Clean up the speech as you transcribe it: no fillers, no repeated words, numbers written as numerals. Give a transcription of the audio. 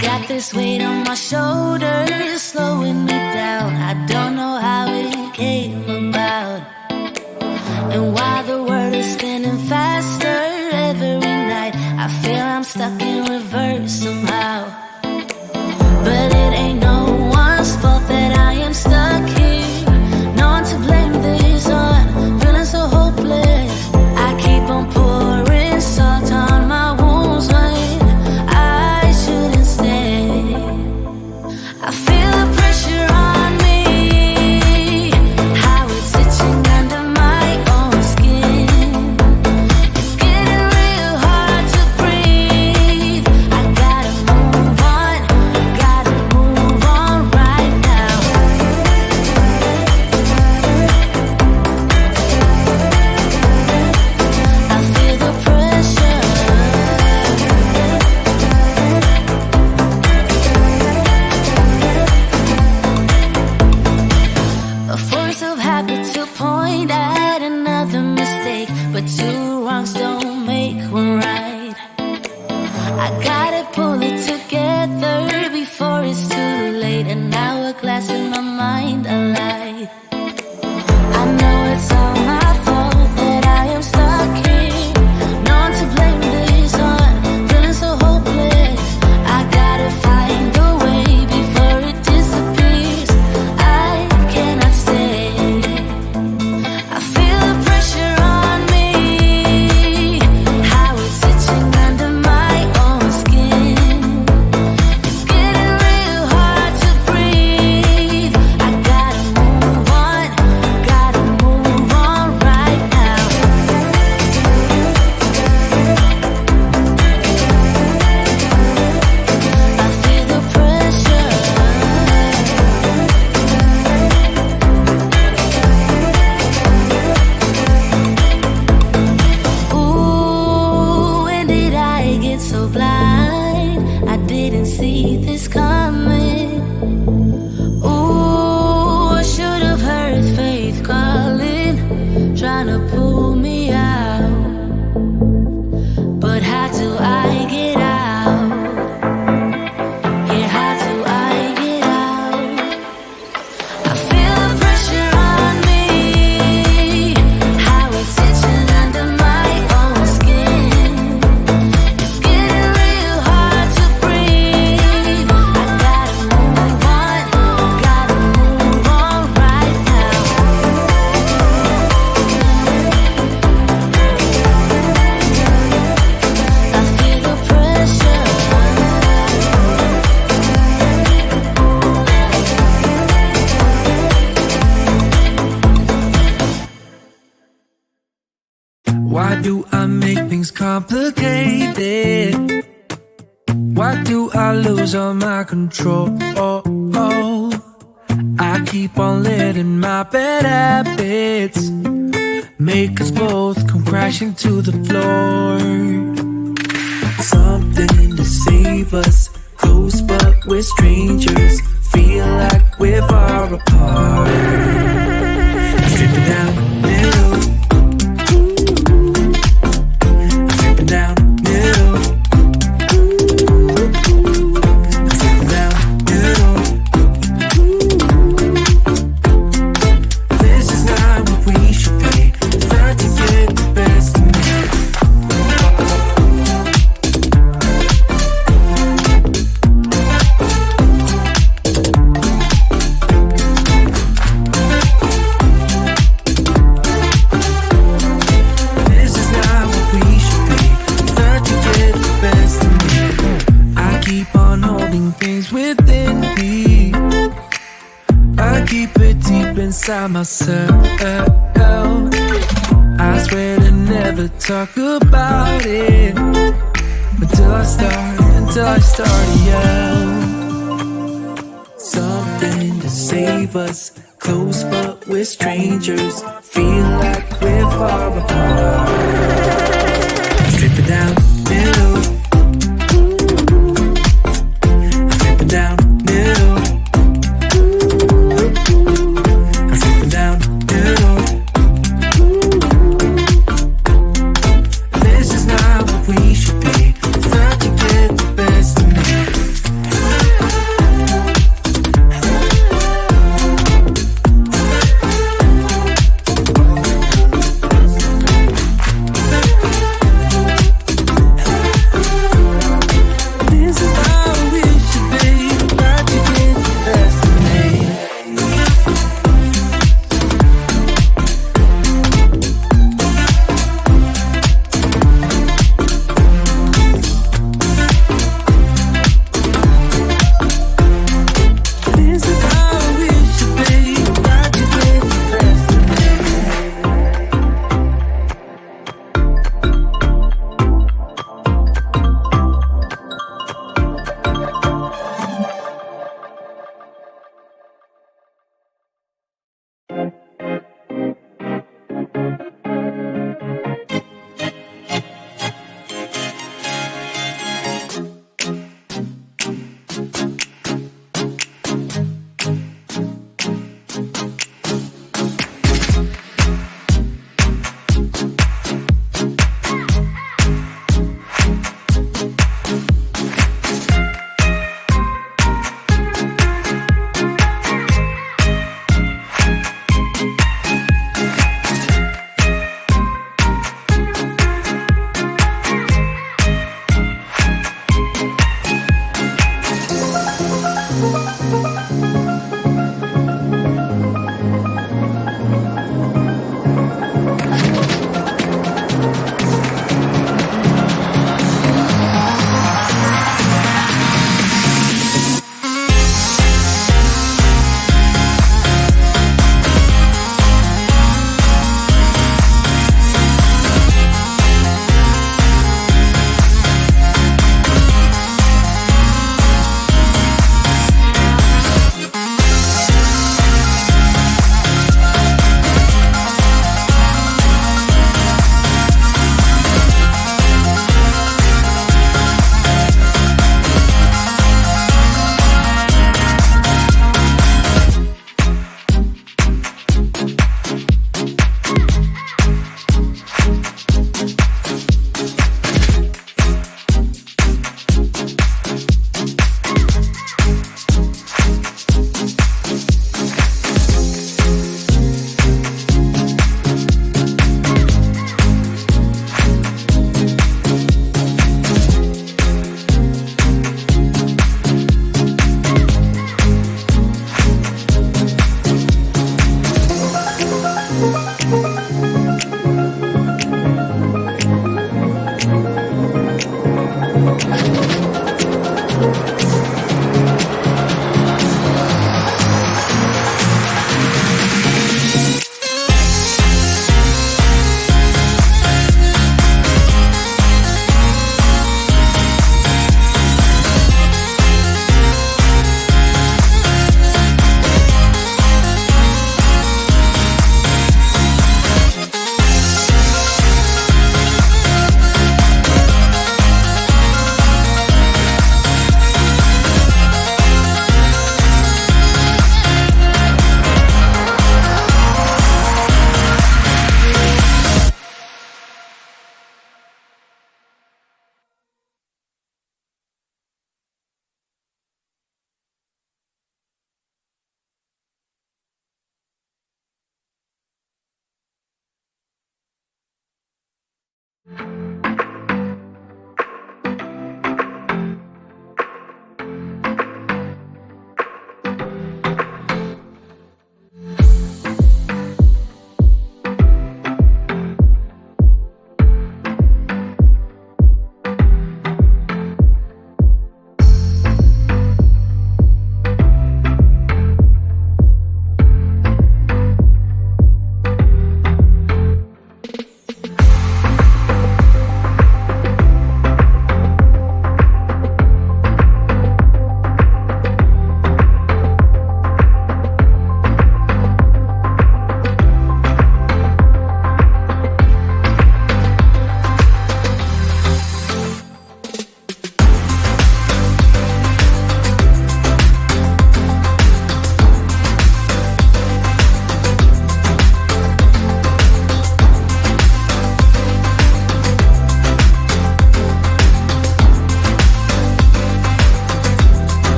Got this weight on my shoulders, slowing me down. I don't know how it came about. And while the world is spinning faster every night, I feel I'm stuck in reverse somehow. But it ain't no one's fault that I am stuck here. No one to blame this on, feeling so hopeless. I keep on pouring salt on my wounds when I shouldn't stay. I feel the pressure on me, how it's itching under my own skin. It's getting real hard to breathe I gotta pull it together before it's too late. An hourglass in my mind, a lie. I know it's all my fault that I am stuck here. No one to blame this on, feeling so hopeless. I gotta find a way before it disappears. I cannot stay. I feel the pressure on me, how it's itching under my own skin. It's getting real hard to breathe. I gotta move on right now. I feel the pressure. Ooh, when did I get so blind? I didn't see this coming. Ooh, I should have heard faith calling, trying to pull me out. But how do I get out? Yeah, how do I get out? I feel the pressure on me, how it's itching under my own skin. It's getting real hard to breathe. I gotta move on right now. I feel the pressure. Why do I make things complicated? Why do I lose all my control? I keep on letting my bad habits make us both come crashing to the floor. Something to save us, close but we're strangers. Feel like we're far apart. Stripping down the middle, stripping down the middle, stripping down the middle. This is not what we should be. Trying to get the best of me. This is not what we should be. Trying to get the best of me. I keep on holding things within me. I keep it deep inside myself. I swear to never talk about it until I start to yell. Something to save us, close but we're strangers. Feel like we're far apart. Strip it down, middle.